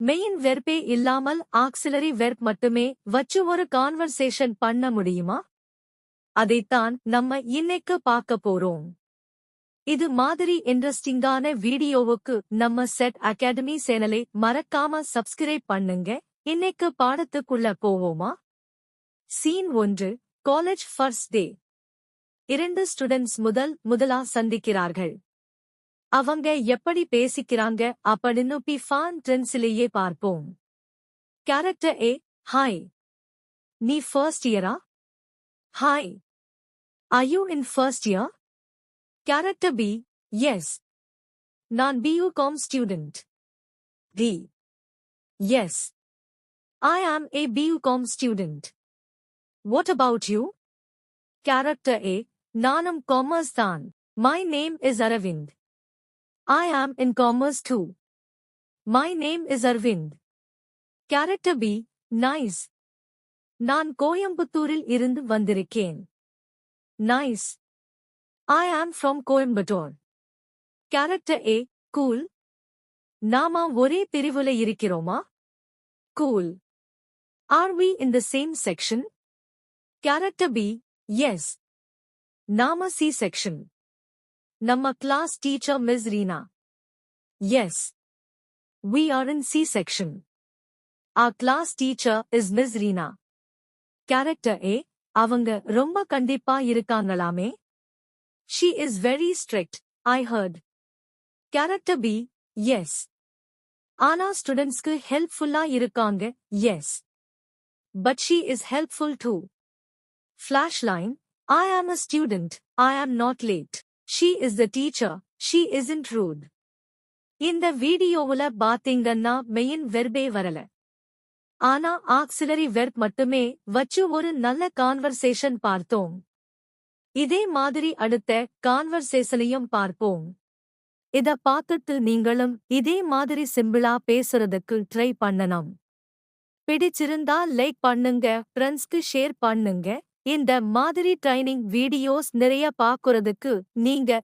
Main வெர்பே இல்லாமல் auxiliary verb மட்டுமே வச்சு ஒரு கான்வர்சேஷன் பண்ண முடியுமா? அதைத்தான் நம்ம இன்னைக்கு பார்க்க போறோம். இது மாதிரி இன்ட்ரெஸ்டிங்கான வீடியோவுக்கு நம்ம செட் அகாடமி சேனலை மறக்காம சப்ஸ்கிரைப் பண்ணுங்க. இன்னைக்கு பாடத்துக்குள்ள போவோமா? Scene 1, college first day. 2 students முதலா சந்திக்கிறார்கள். அவங்க எப்படி பேசிக்கிறாங்க அப்படின்னு பிஃபான் டென்ஸிலேயே பார்ப்போம். Character A, hi. நீ ஃபர்ஸ்ட் இயரா? Hi. Are you in first year? Character B, yes. நான் BCom student. D, yes. I am a BUCOM student. What about you? Character A, நானும் commerce தான். My name is Aravind. I am in commerce too. My name is Arvind. Character B, nice. நான் கோயம்புத்தூரில் இருந்து வந்திருக்கேன். Nice. I am from Coimbatore. Character A, cool. நாம ஒரே பிரிவுல இருக்கிறோமா? Cool. Are we in the same section? Character B, yes. நாம C section. நம்ம class teacher Ms. Reena. Yes. We are in C section. Our class teacher is Ms. Reena. Character A, அவங்க ரொம்ப கண்டிப்பா இருக்காங்களாமே. She is very strict, I heard. Character B, yes. ஆனா ஸ்டூடெண்ட்ஸ்க்கு ஹெல்ப்ஃபுல்லா இருக்காங்க, yes. But she is helpful too. Flashline, I am a student, I am not late. She is the teacher, she isn't rude. இந்த வீடியோவுல பாத்தீங்கன்னா main வெர்பே வரல. ஆனா auxiliary verb மட்டுமே வச்சு ஒரு நல்ல கான்வர்சேஷன் பார்த்தோம். இதே மாதிரி அடுத்த கான்வர்சேஷனையும் பார்ப்போம். இத பார்த்துட்டு நீங்களும் இதே மாதிரி சிம்பிளா பேசுறதுக்கு ட்ரை பண்ணணும். பிடிச்சிருந்தா லைக் பண்ணுங்க, ஃப்ரெண்ட்ஸ்க்கு ஷேர் பண்ணுங்க. இந்த மாதிரி ட்ரைனிங் வீடியோஸ் நிறைய பார்க்கறதுக்கு நீங்க